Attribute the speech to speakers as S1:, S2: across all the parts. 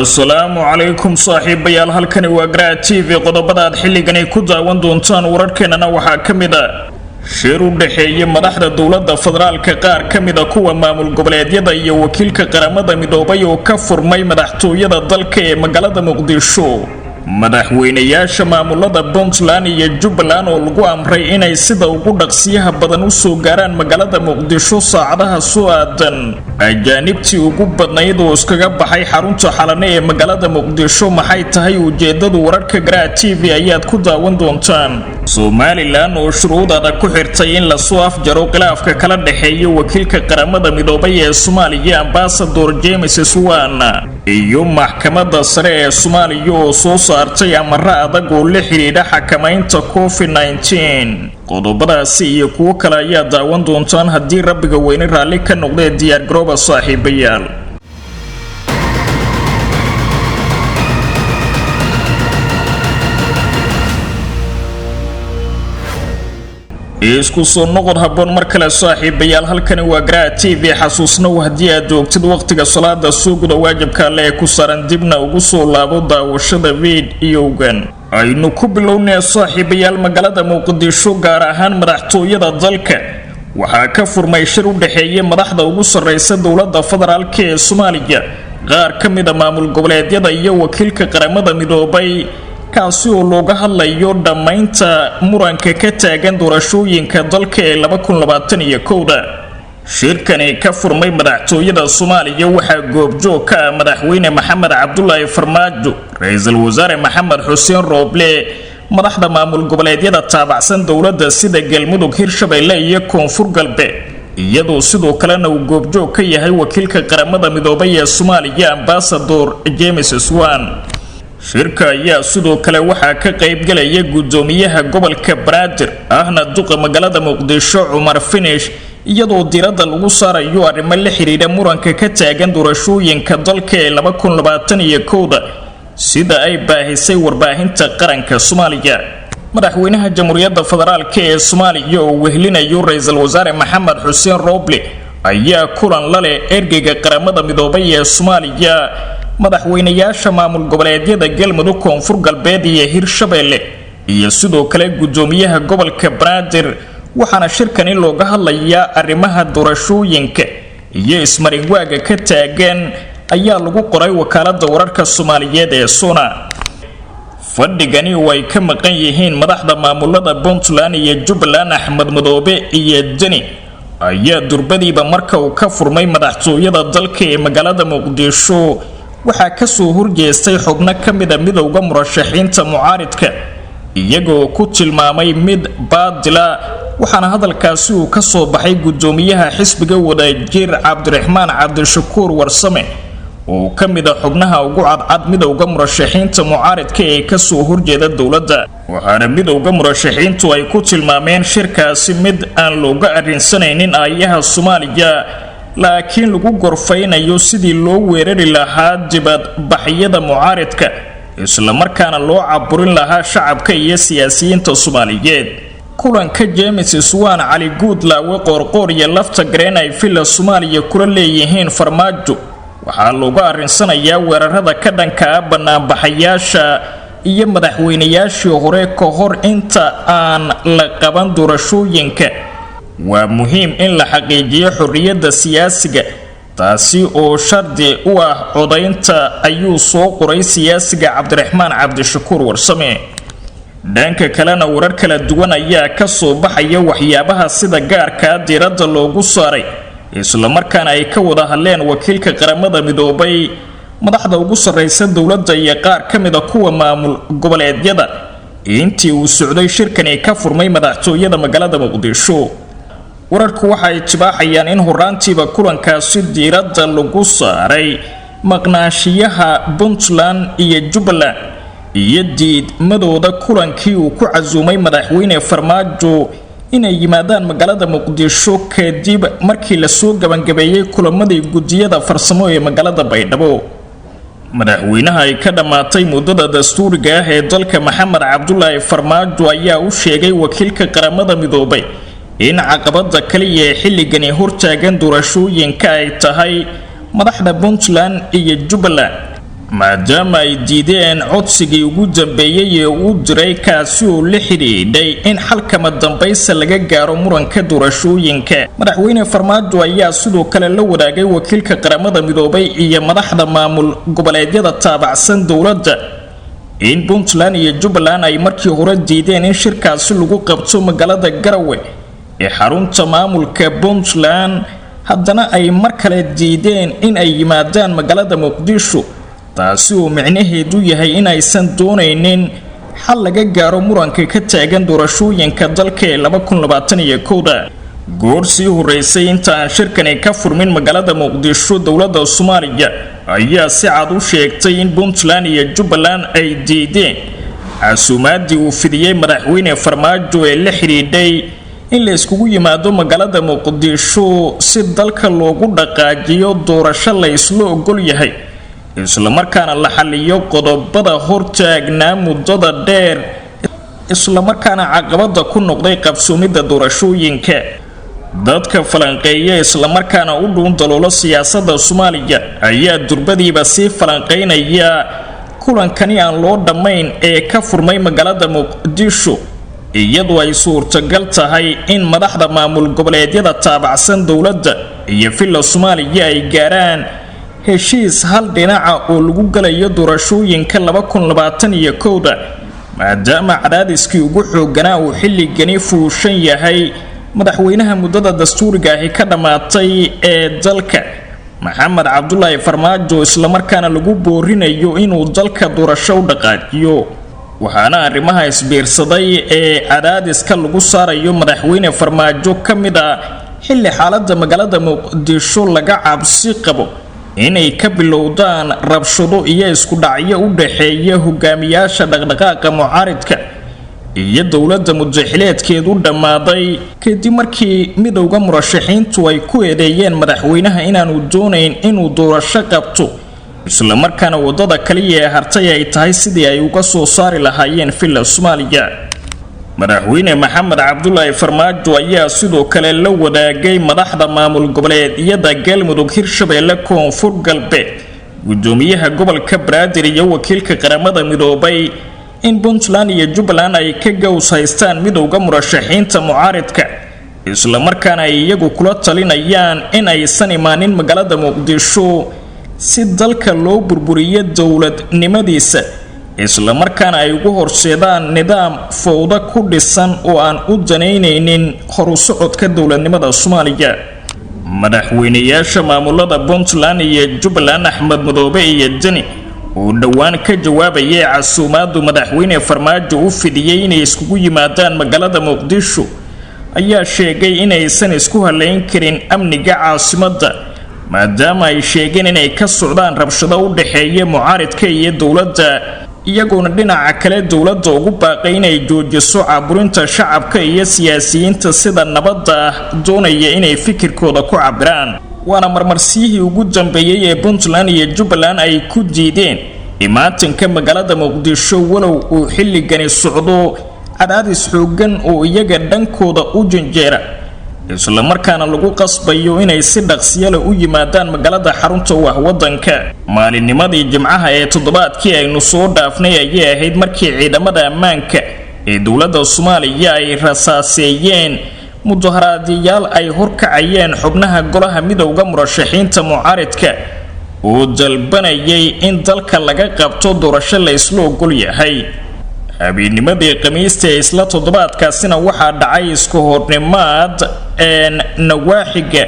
S1: السلام عليكم صاحبي halkani waa Gra TV qodobada aad xilligan ay ku daawan doontaan wararkeena waxa kamida shir u dhaxeeyay madaxda dawladda federaalka qaar kamida kuwa maamul goboleedyada iyo wakiilka qaramada midoobay oo ka furmay madaxtooyada dalka ee magaalada Muqdisho madaxweynayaasha maamulada Puntland iyo Jubbaland oo lagu amray inay sida ugu dhaqsiyaha badan u soo gaaraan magaalada Muqdisho saacadaha soo aadan ajaanibtii ugu badnayd oo iskaga baxay xarunta xalane ee magaalada Muqdisho maxay tahay ujeedada wararka Gra TV ayaad ku daawan doontaan Somaliland oo shuruudada ku xirtay in la soo afjaro khilaafka kala dhaxeeya wakiilka qaramada midoobay ee Soomaaliya Ambassador James Swan iyo maxkamadda sare ee Soomaaliya oo soo saartay amara adag oo la xiriira xakamaynta COVID-19 qodobadaasi iyo kuwa kale ayaa daawan doontaan haddii rabbiga weyne raalli ka noqday diyaar garooba saaxiibayaal isku soo noqod haboon mar kale saaxiibayaal halkani waa Gra TV xasuusnow haddii aad joogtid waqtiga salaada suuqda waajibka leh ku saran dibna ugu soo laabo daawashada video-gan aynu ku bilownay saaxiibayaal magaalada Muqdisho gaar ahaan madaxtooyada dalka waxaa ka furmay shir u dhaxeeyay madaxda ugu sareysa dawladda federaalka ee Soomaaliya qaar kamida maamul goboleedyada iyo wakiilka qaramada midoobay kaasi oo looga hadlayo dhamaynta muranka ka taagan doorashooyinka dalka ee 2021 shirkani ka furmay madaxtooyada Soomaaliya waxa goobjoog ka madaxweyne Maxamed Cabdullaahi Farmaajo ra'iisul wasaare Maxamed Xuseen Rooble madaxda maamul goboleedyada taabacsan dawladda sida Galmudug Hirshabeelle iyo Koonfur Galbeed iyadoo sidoo kalena uu goobjoog ka yahay wakiilka qaramada midoobay ee Soomaaliya Ambassador James Swan shirka ayaa sidoo kale waxa ka qayb galaya gudoomiyaha gobolka Banaadir ahna duqa magaalada Muqdisho Umar Finish iyadoo diiradda lagu saarayo arrimo la xiriira muranka ka taagan doorashooyinka dalka ee 2021 sida ay baahisay warbaahinta qaranka Soomaaliya madaxweynaha jamhuuriyadda federaalka ee Soomaaliya oo wehlinayo ra'iisul wasaare Maxamed Xuseen Rooble ayaa kulan la leh ergeyga qaramada midoobay ee Soomaaliya madaxweynayaasha maamul goboleedyada Galmudug Koonfur Galbeed iyo Hirshabeelle iyo sidoo kale gudoomiyaha gobolka Banaadir waxaana shirkani looga hadlayaa arrimaha doorashooyinka iyo ismarinwaaga ka taagan ayaa lagu qoray wakaaladda wararka Soomaaliyeed ee Sona fadhigani way ka maqan yihiin madaxda maamulada Puntland iyo Jubbaland Axmed Madoobe iyo Deni ayaa durbadiiba marka uu ka furmay madaxtooyada dalka ee magaalada Muqdisho waxaa ka soo horjeestay xubno kamida midowga murashaxiinta mucaaridka iyagoo ku tilmaamay mid baadila waxaana hadalkaasi uu ka soo baxay gudoomiyaha xisbiga wadajir Cabdiraxmaan Cabdishakuur Warsame oo kamida xubnaha ugu cadcad midowga murashaxiinta mucaaridka ee ka soo horjeeda dawladda waxaana midowga murashaxiintu ay ku tilmaameen shirkaasi mid aan looga arrinsanaynin aayaha Soomaaliya laakiin lagu gorfaynayo sidii loo weerari lahaa dibad baxyada mucaaridka isla markaana loo caburin lahaa shacabka iyo siyaasiyiinta Soomaaliyeed kulanka James Swan Cali Guudlaawe Qoorqoor iyo Lafta Green ay fila Soomaaliya kula leeyihiin Farmaajo waxaa looga arinsanayaa weerarada ka dhanka ah banaanbaxayaasha iyo madaxweynayaashii hore ka hor inta aan la qaban doorashooyinka waa muhiim in la xaqiijiyo xorriyadda siyaasiga taasi oo shardi u ah codaynta ayuu soo qoray siyaasiga Cabdiraxmaan Cabdishakuur Warsame dhanka kalena warar kala duwan ayaa ka soo baxaya waxyaabaha sida gaarka diiradda loogu saaray isla markaana ay ka wada hadleen wakiilka qaramada midoobay madaxda ugu sareysa dawladda iyo qaar kamida kuwa maamul goboleedyada intii uu socday shirkani ka furmay madaxtooyada magaalada Muqdisho wararku waxa ay tibaaxayaan in horaantiiba kulankaasi diiradda lagu saaray maqnaashiyaha Puntland iyo Jubbaland iyo diidmadooda kulankii uu ku casuumay madaxweyne Farmaajo inay yimaadaan magaalada Muqdisho kadib markii la soo gabangabeeyay kulamadii gudiyada farsamo ee magaalada Baydhabo madaxweynaha ay ka dhamaatay muddada dastuuriga ah ee dalka Maxamed Cabdullaahi Farmaajo ayaa u sheegay wakiilka qaramada midoobay in caqabada kaliya ee xilligani hortaagan doorashooyinka ay tahay madaxda Puntland iyo Jubbaland maadaama ay diideen codsigii ugu dambeeyay ee uu diray kaasi oo la xidhiidhay in xalkama dambaysa laga gaaro muranka doorashooyinka. madaxweyne farmaajo ayaa sidoo kale la wadaagay wakiilka qaramada midoobay iyo madaxda maamul goboleedyada taabacsan dowladda in Puntland iyo Jubbaland ay markii hore diideen in shirkaasi lagu qabto magaalada Garowe ee xarunta maamulka Puntland, haddana ay mar kale diideen in ay yimaadaan magaalada Muqdisho, taasi oo micnaheedu yahay in aysan doonaynin xal laga gaaro muranka ka taagan doorashooyinka dalka ee 2021. goor sii horeysay inta aan shirkani ka furmin magaalada Muqdisho, dowladda Soomaaliya ayaa si cad u sheegtay in Puntland iyo Jubbaland ay diideen casuumaadii uu fidiyay madaxweyne Farmaajo ee la xidhiidhay in la iskugu yimaado magaalada Muqdisho si dalka loogu dhaqaajiyo doorasho la isla ogol yahay, isla markaana la xalliyo qodobada hortaagnaa muddada dheer, isla markaana caqabada ku noqday qabsoomidda doorashooyinka. dadka falanqeeya isla markaana u dhuun daloola siyaasadda Soomaaliya ayaa durbadiiba sii falanqeynaya kulankani aan loo dhammayn ee ka furmay magaalada Muqdisho, iyadoo ay suurtagal tahay in madaxda maamul goboleedyada taabacsan dowladda iyo filla Soomaaliya ay gaaraan heshiis hal dhinaca oo lagu galayo doorashooyinka 2021, maadaama cadaadiskii ugu xooganaa uu xilligani fuushan yahay madaxweynaha muddada dastuuriga ahi ka dhamaatay ee dalka Maxamed Cabdullaahi Farmaajo, isla markaana lagu boorinayo inuu dalka doorasho u dhaqaajiyo. waxaana arrimaha isbiirsaday ee cadaadiska lagu saarayo madaxweyne Farmaajo ka mid ah xilli xaaladda magaalada Muqdisho laga cabsi qabo inay ka bilowdaan rabshado iyo isku dhacyo u dhaxeeya hogaamiyaasha dhaqdhaqaaqa mucaaridka iyo dowladda muddaxileedkeedu dhamaaday, kadib markii midowga murashaxiintu ay ku eedeeyeen madaxweynaha inaanu doonayn inuu doorasho qabto, isla markaana wadada kaliya ee hartay ay tahay sidii ay uga soo saari lahaayeen filla Soomaaliya. madaxweyne Maxamed Cabdullaahi Farmaajo ayaa sidoo kale la wadaagay madaxda maamul goboleedyada Galmudug, Hirshabeelle, Koonfur Galbeed, gudoomiyaha gobolka Banaadir iyo wakiilka qaramada midoobay in Puntland iyo Jubbaland ay ka gows haystaan midowga murashaxiinta mucaaridka, isla markaana ay iyagu kula talinayaan in aysan imaanin magaalada Muqdisho si dalka loo burburiyo dowladnimadiisa, isla markaana ay ugu horseedaan nidaam fowda ku dhisan oo aan u danaynaynin horu socodka dowladnimada Soomaaliya. madaxweynayaasha maamulada Puntland iyo Jubbaland Axmed Madoobe iyo Deni oo dhawaan ka jawaabayay casuumaadu madaxweyne Farmaajo u fidiyay inay iskugu yimaadaan magaalada Muqdisho ayaa sheegay inaysan isku haleyn karin amniga caasimadda, maadaama ay sheegeen inay ka socdaan rabshado u dhaxeeya mucaaridka iyo dowladda, iyagoona dhinaca kale dowladda ugu baaqay inay joojiso caburinta shacabka iyo siyaasiyiinta sida nabadda ah doonaya inay fikirkooda ku cabiraan. waana marmarsiyihii ugu dambeeyay ee Puntland iyo Jubbaland ay ku diideen imaatinka magaalada Muqdisho, walow uu xilligani socdo cadaadis xoogan oo iyaga dhankooda u janjeera, isla markaana lagu qasbayo inay si dhaqsiyo leh u yimaadaan magaalada xarunta u ah wadanka. maalinnimadii Jimcaha ee toddobaadkii aynu soo dhaafnay ayay ahayd markii ciidamada ammaanka ee dowladda Soomaaliya ay rasaaseeyeen mudaharaadayaal ay horkacayeen xubnaha golaha midowga murashaxiinta mucaaridka oo dalbanayay in dalka laga qabto doorasho la isla ogol yahay. habeennimadii Khamiista ee isla toddobaadkaasina waxaa dhacay isku hornimaad nawaaxiga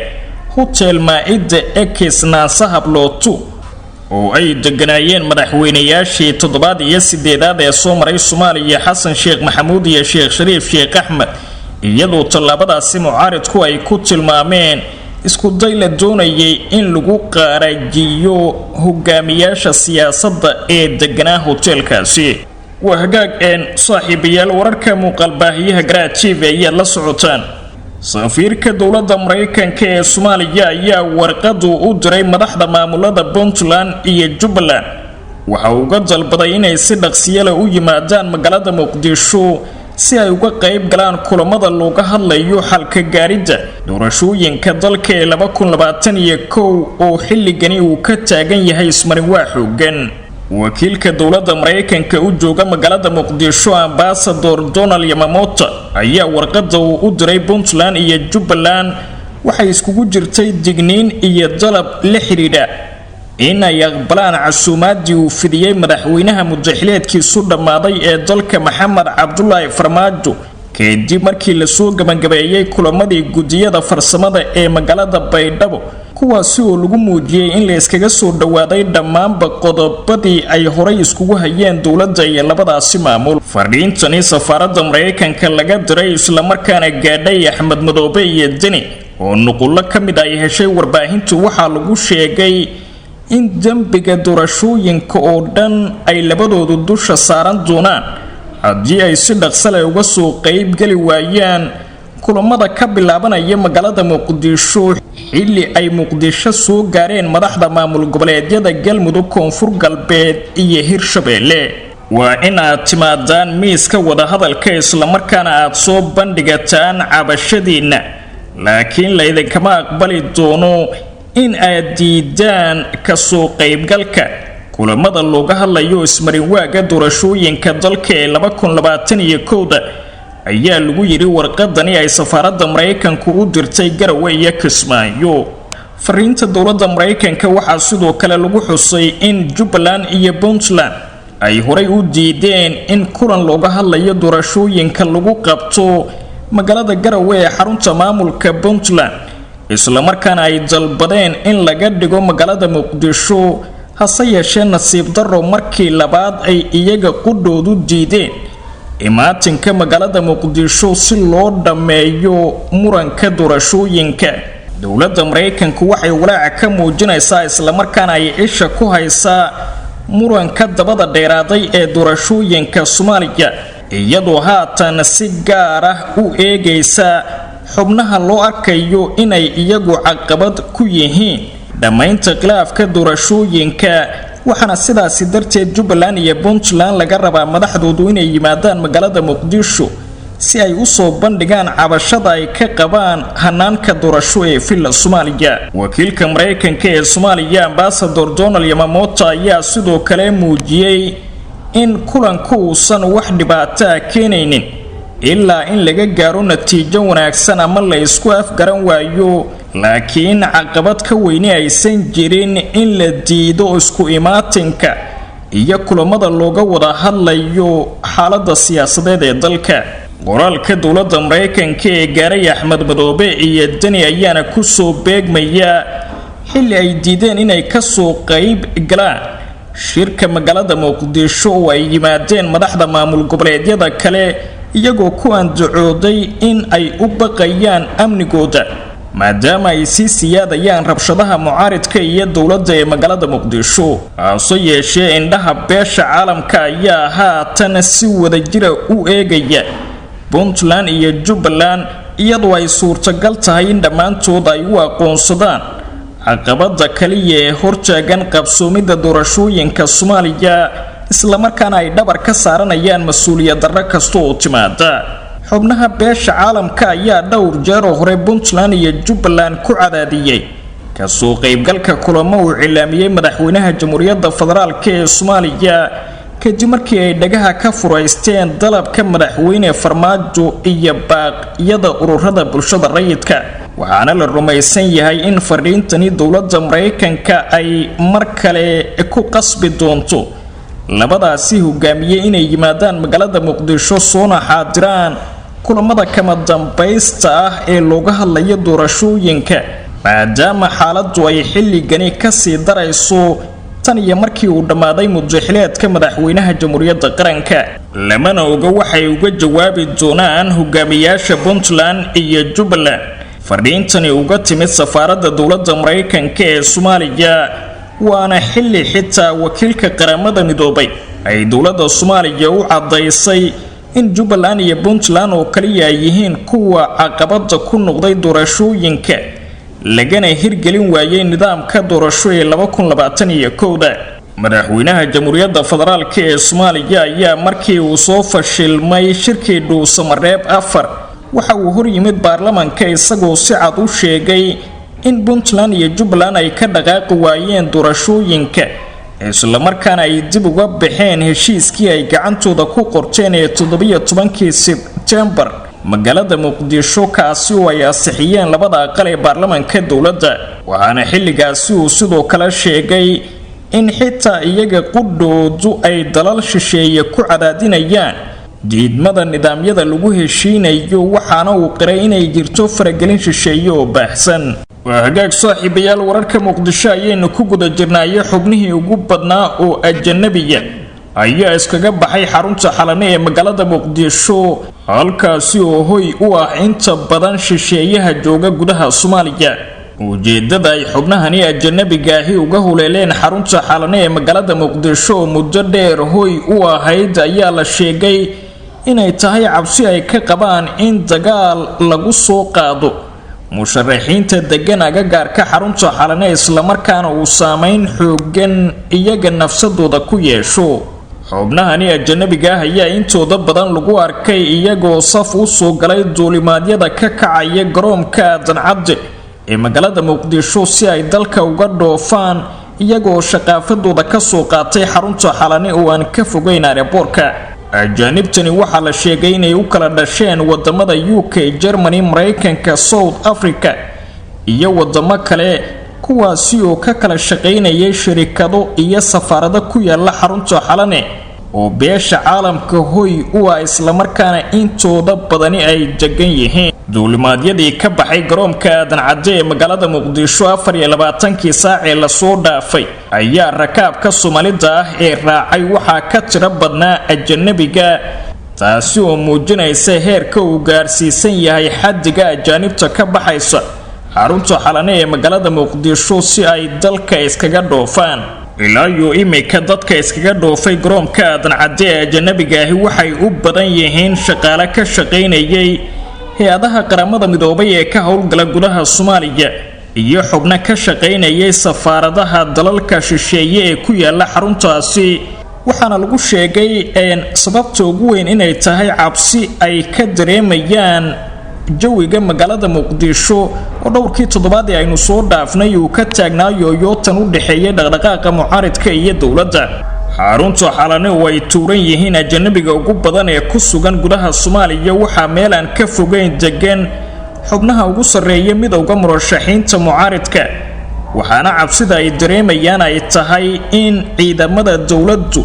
S1: Hotel Maida Ekisnaasa Hablootu oo ay deganaayeen madaxweynayaashii 7 iyo 8 ee soo maray Soomaaliya Xasan Sheekh Maxamuud iyo Sheekh Shariif Sheekh Axmed, iyadoo tallaabadaasi mucaaridku ay ku tilmaameen isku day la doonayay in lagu qaarajiyo hogaamiyaasha siyaasadda ee deganaa hotelkaasi. waa hagaag saaxiibayaal, wararka muuqaalbaahiyaha Garaa TV ayaa la socotaan. safiirka dowladda Mareykanka ee Soomaaliya ayaa warqad u diray madaxda maamulada Puntland iyo Jubbaland, waxa uu uga dalbaday inay si dhaqsiyo leh u yimaadaan magaalada Muqdisho si ay uga qayb galaan kulamada looga hadlayo xalka gaaridda doorashooyinka dalka ee 2021 oo xilligani uu ka taagan yahay ismarin waa xoogan. wakiilka dowladda Mareykanka u jooga magaalada Muqdisho Ambassador Donald Yamamoto ayaa warqada uu u diray Puntland iyo Jubbaland waxay iskugu jirtay digniin iyo dalab la xiriira in ay aqbalaan casuumaadii uu fidiyay madaxweynaha muddaxileedkiisu dhamaaday ee dalka Maxamed Cabdullaahi Farmaajo kadib markii la soo gabagabeeyay kulamadii gudiyada farsamada ee magaalada Baydhabo kuwaasi oo lagu muujiyay in la iskaga soo dhawaaday dhammaanba qodobadii ay horay iskugu hayeen dowladda iyo labadaasi maamul. Fariintani safaaradda Mareykanka laga diray isla markaana gaadhay Axmed Madoobe iyo Deni oo nuqullo ka mid ay heshay warbaahintu waxaa lagu sheegay in dambiga doorashooyinka oo dhan ay labadoodu dusha saaran doonaan haddii ay si dhaqso leh uga soo qayb gali waayaan kulamada ka bilaabanaya magaalada Muqdisho xilli ay Muqdisho soo gaareen madaxda maamul goboleedyada Galmudug Koonfur Galbeed iyo Hirshabeelle. waa in aad timaadaan miiska wada hadalka isla markaana aad soo bandhigataan cabashadiina laakiin la idinkama aqbali doono in aad diidaan ka soo qaybgalka kulamada looga hadlayo ismarin waaga doorashooyinka dalka ee 2021 ayaa lagu yiri warqadani ay safaaradda Mareykanku u dirtay Garowe iyo Kismaayo. fariinta dowladda Mareykanka waxaa sidoo kale lagu xusay in Jubbaland iyo Puntland ay horay u diideen in kulan looga hadlayo doorashooyinka lagu qabto magaalada Garowe ee xarunta maamulka Puntland isla markaana ay dalbadeen in laga dhigo magaalada Muqdisho hase yeeshee nasiib darro markii labaad ay iyaga qudhoodu diideen imaatinka magaalada Muqdisho si loo dhameeyo muranka doorashooyinka. dowladda Mareykanku waxay walaac ka muujinaysaa isla markaana ay isha ku haysaa muranka dabada dheeraaday ee doorashooyinka Soomaaliya iyadoo haatan si gaar ah u eegaysa xubnaha loo arkayo inay iyagu caqabad ku yihiin dhamaynta khilaafka doorashooyinka waxaana sidaasi darteed Jubbaland iyo Puntland laga rabaa madaxdoodu inay yimaadaan magaalada Muqdisho si ay u soo bandhigaan cabashada ay ka qabaan hanaanka doorasho ee filla Soomaaliya. wakiilka Mareykanka ee Soomaaliya Ambassador Donald Yamamoto ayaa sidoo kale muujiyay in kulanku uusan wax dhibaato ah keenaynin ilaa in laga gaaro natiijo wanaagsan ama la isku afgaran waayo laakiin caqabad ka weyn aysan jirin in la diido isku imaatinka iyo kulamada looga wada hadlayo xaaladda siyaasadeed ee dalka. qoraalka dowladda Mareykanka ee gaaray Axmed Madoobe iyo Deni ayaana ku soo beegmaya xilli ay diideen inay ka soo qayb galaan shirka magaalada Muqdisho oo ay yimaadeen madaxda maamul goboleedyada kale iyagoo ku andacooday in ay u baqayaan amnigooda maadaama ay sii siyaadayaan rabshadaha mucaaridka iyo dowladda ee magaalada Muqdisho. hase yeeshee indhaha beesha caalamka ayaa haatan si wadajir u eegaya Puntland iyo Jubbaland iyadoo ay suurtagal tahay in dhammaantood ay u aqoonsadaan caqabada kaliya ee hortaagan qabsoomida doorashooyinka Soomaaliya isla markaana ay dhabar ka saaranayaan mas'uuliyad darro kasta oo timaada. xubnaha beesha caalamka ayaa dhowr jeer hore Puntland iyo Jubbaland ku cadaadiyay ka soo qaybgalka kulamo uu cilaamiyay madaxweynaha Jamhuuriyadda Federaalka ee Soomaaliya kadib markii ay dhagaha ka furaysteen dalabka madaxweyne Farmaajo iyo baaqyada ururada bulshada rayidka. waxaana la rumaysan yahay in fariintani dowladda Mareykanka ay mar kale ku qasbi doonto labadaasi hogaamiye inay yimaadaan magaalada Muqdisho soona xaadiraan kulamada kama dambaysta ah ee looga hadlayo doorashooyinka maadaama xaaladdu ay xilligani ka sii darayso tan iyo markii uu dhamaaday muddaxileedka madaxweynaha Jamhuuriyadda Qaranka. lamana oga waxay uga jawaabi doonaan hogaamiyaasha Puntland iyo Jubbaland fariintani uga timid safaaradda dowladda Mareykanka ee Soomaaliya waana xilli xitaa wakiilka qaramada midoobay ay dowladda Soomaaliya u cadaysay in Jubbaland iyo Puntland oo kaliya yihiin kuwa caqabada ku noqday doorashooyinka lagana hirgelin waayay nidaamka doorasho ee 2021. madaxweynaha Jamhuuriyadda Federaalka ee Soomaaliya ayaa markii uu soo fashilmay shirkii Dhuusamareeb 4 waxa uu hor yimid baarlamaanka isagoo si cad u sheegay in Puntland iyo Jubbaland ay ka dhaqaaqi waayeen doorashooyinka isla markaana ay dib uga baxeen heshiiskii ay gacantooda ku qorteen ee 17 Sebtembar magaalada Muqdisho kaasi oo ay ansixiyeen labada aqal ee baarlamaanka dawladda. waxaana xilligaasi uu sidoo kale sheegay in xitaa iyaga qudhoodu ay dalal shisheeye ku cadaadinayaan diidmada nidaamyada lagu heshiinayo, waxaana uu qiray inay jirto faragelin shisheeye oo baahsan. waa hagaag saaxiibayaal, wararka Muqdisho ayaynu ku guda jirnaayo. xubnihii ugu badnaa oo ajnabiya ayaa iskaga baxay xarunta Xalane ee magaalada Muqdisho, halkaasi oo hoy u ah inta badan shisheeyaha jooga gudaha Soomaaliya. ujeedada ay xubnahani ajnabiga ahi uga huleeleen xarunta Xalane ee magaalada Muqdisho muddo dheer hoy u ahayd ayaa la sheegay inay tahay cabsi ay ka qabaan in dagaal lagu soo qaado musharaxiinta degan agagaarka xarunta Xalane, isla markaana uu saameyn xoogan iyaga nafsadooda ku yeesho. xubnahani ajnabiga ah ayaa intooda badan lagu arkay iyagoo saf u soo galay duulimaadyada ka kacaya garoonka Dancadde ee magaalada Muqdisho si ay dalka uga dhoofaan, iyagoo shaqaafadooda ka soo qaatay xarunta Xalane oo aan ka fogeyn airportka. ajaanibtani waxaa la sheegay inay u kala dhasheen wadamada UK, Germany, Mareykanka, South Africa iyo wadamo kale, kuwaasi oo ka kala shaqeynayay shirkado iyo safaarado ku yaala xarunta Xalane oo beesha caalamka hoy u ah, isla markaana intooda badani ay degan yihiin. duulimaadyadii ka baxay garoonka Dancadde ee magaalada Muqdisho 24 saac ee la soo dhaafay ayaa rakaabka Soomaalida ah ee raacay waxaa ka tiro badnaa ajnabiga, taasi oo muujinaysa heerka uu gaarsiisan yahay xaddiga ajaanibta ka baxaysa xarunta Xalane ee magaalada Muqdisho si ay dalka iskaga dhoofaan. ilaa iyo imika dadka iskaga dhoofay garoonka Dancadde ee ajnabiga ahi waxay u badan yihiin shaqaale ka shaqeynayay hay-adaha qaramada midoobay ee ka howlgala gudaha Soomaaliya iyo xubno ka shaqeynayay safaaradaha dalalka shisheeye ee ku yaala xaruntaasi. waxaana lagu sheegay sababta ugu weyn inay tahay cabsi ay ka dareemayaan jawiga magaalada Muqdisho oo dhowrkii toddobaad ee aynu soo dhaafnay uu ka taagnaayo yootan u dhaxeeyay dhaqdhaqaaqa mucaaradka iyo dawladda. xarunta Xalane oo ay tuuran yihiin ajnabiga ugu badan ee ku sugan gudaha Soomaaliya waxaa meel aan ka fogeyn degan xubnaha ugu sarreeya midowga murashaxiinta mucaaradka, waxaana cabsida ay dareemayaan ay tahay in ciidamada dawladdu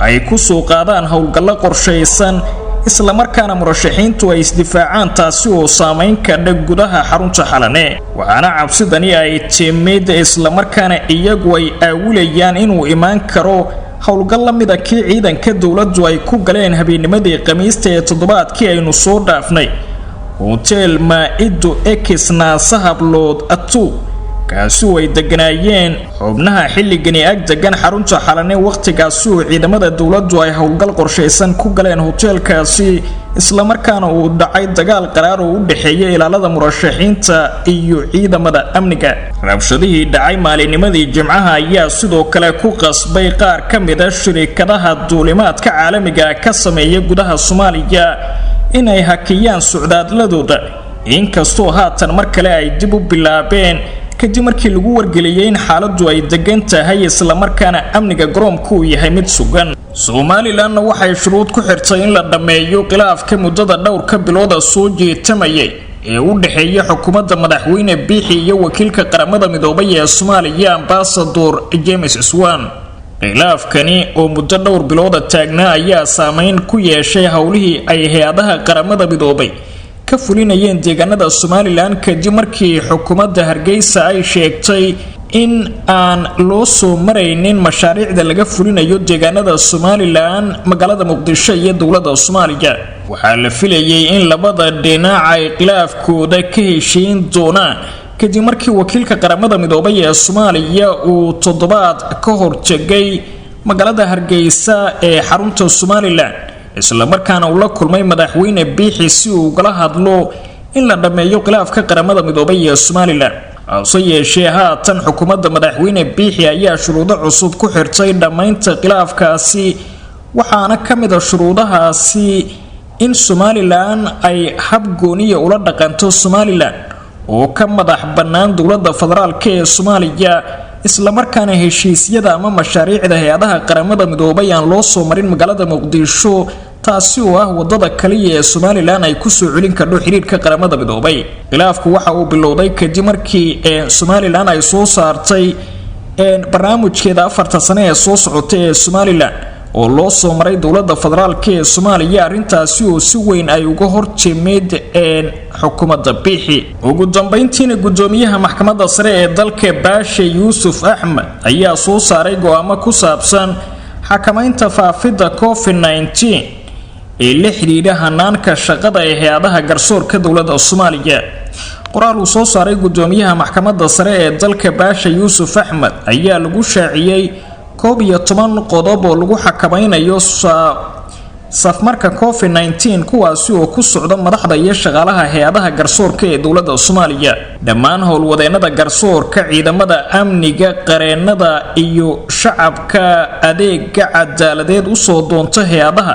S1: ay ku soo qaadaan howlgallo qorshaysan, isla markaana murashaxiintu ay isdifaacaan, taasi oo saameyn ka dhig gudaha xarunta Xalane. waxaana cabsidani ay timid isla markaana iyagu ay aawilayaan inuu imaan karo howlgal la mid ah kii ciidanka dawladdu ay ku galeen habeennimadii Khamiista ee toddobaadkii aynu soo dhaafnay Hotel Maido Exna Sahablood Atu, kaasi oo ay deganaayeen xubnaha xilligani ag degan xarunta Xalane waqtigaasi oo ciidamada dawladdu ay howlgal qorshaysan ku galeen hotelkaasi, isla markaana uu dhacay dagaal qaraar oo u dhaxeeyay ilaalada murashaxiinta iyo ciidamada amniga. rabshadihii dhacay maalinimadii Jimcaha ayaa sidoo kale ku qasbay qaar ka mid ah shirkadaha duulimaadka caalamiga ka sameeya gudaha Soomaaliya inay hakiyaan socdaadladooda, inkastoo haatan mar kale ay dib u bilaabeen kadib markii lagu wargeliyay in xaaladdu ay degan tahay, isla markaana amniga garoonku uu yahay mid sugan. Somaliland waxay shuruud ku xirtay in la dhameeyo khilaafka muddada dhowrka bilooda soo jeetamayay ee u dhaxeeya xukuumadda madaxweyne Biixi iyo wakiilka qaramada midoobay ee Soomaaliya Ambassador James Swan. khilaafkani oo muddo dhowr bilooda taagnaa ayaa saameyn ku yeeshay howlihii ay hay-adaha qaramada midoobay ka fulinayeen deegaanada Somaliland kadib markii xukuumadda Hargeysa ay sheegtay in aan loo soo maraynin mashaariicda laga fulinayo deegaanada Somaliland magaalada Muqdisho iyo dawladda Soomaaliya. waxaa la filayay in labada dhinac ay khilaafkooda ka heshiin doonaan kadib markii wakiilka qaramada midoobay ee Soomaaliya uu toddobaad ka hortagay magaalada Hargeysa ee xarunta Somaliland, isla markaana uu la kulmay madaxweyne Biixi si uu uga hadlo in la dhameeyo khilaafka qaramada midoobay ee Somaliland. hase yeeshee haatan xukuumadda madaxweyne Biixi ayaa shuruudo cusub ku xirtay dhamaynta khilaafkaasi, waxaana ka mid ah shuruudahaasi in Somaliland ay hab gooniya ula dhaqanto Somaliland oo ka madax bannaan dawladda federaalka ee Soomaaliya, isla markaana heshiisyada ama mashaariicda hay'adaha qaramada midoobay aan loo soo marin magaalada Muqdisho taasi oo ah wadada kaliya ee Somaliland ay ku soo celin karto xiriirka qaramada midoobay. Khilaafku waxa uu bilowday kadib markii Somaliland ay soo saartay barnaamijkeeda 4 sano ee soo socotay ee Somaliland oo loo soo maray dawladda federaalka ee Soomaaliya. Arrintaasi oo si weyn ay uga horjeemeed xukuumadda Bixi. Ugu dambeyntiina gudoomiyaha maxkamadda sare ee dalka Baashe Yuusuf Axmed ayaa soo saaray go'aamo ku saabsan xakamaynta faafidda COVID-19 ee la xiriira hanaanka shaqada ee hay'adaha garsoorka dawladda Soomaaliya. qoraal uu soo saaray gudoomiyaha maxkamadda sare ee dalka Baashe Yuusuf Axmed ayaa lagu shaaciyay 11 qodob oo lagu xakamaynayo safmarka COVID-19 kuwaasi oo ku socda madaxda iyo shaqaalaha hay'adaha garsoorka ee dawladda Soomaaliya. Dhammaan howlwadeennada garsoorka, ciidamada amniga, qareenada iyo shacabka adeega cadaaladeed u soo doonta hay'adaha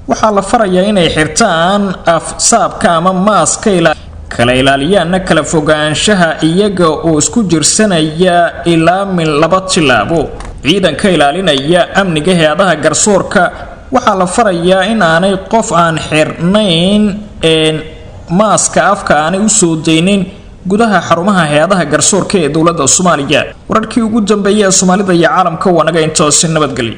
S1: waxaa la farayaa inay xirtaan afsaabka ama maaska kala ilaaliyaan kala fogaanshaha iyaga oo isku jirsanaya ilaa min 2 tilaabo. ciidanka ilaalinaya amniga hay'adaha garsoorka waxaa la farayaa in aanay qof aan xirnayn maaska afka aanay u soo deynin gudaha xarumaha hay'adaha garsoorka ee dawladda Soomaaliya. wararkii ugu dambeeyay ee Soomaalida iyo caalamka wanaga intaas nabadgelyo.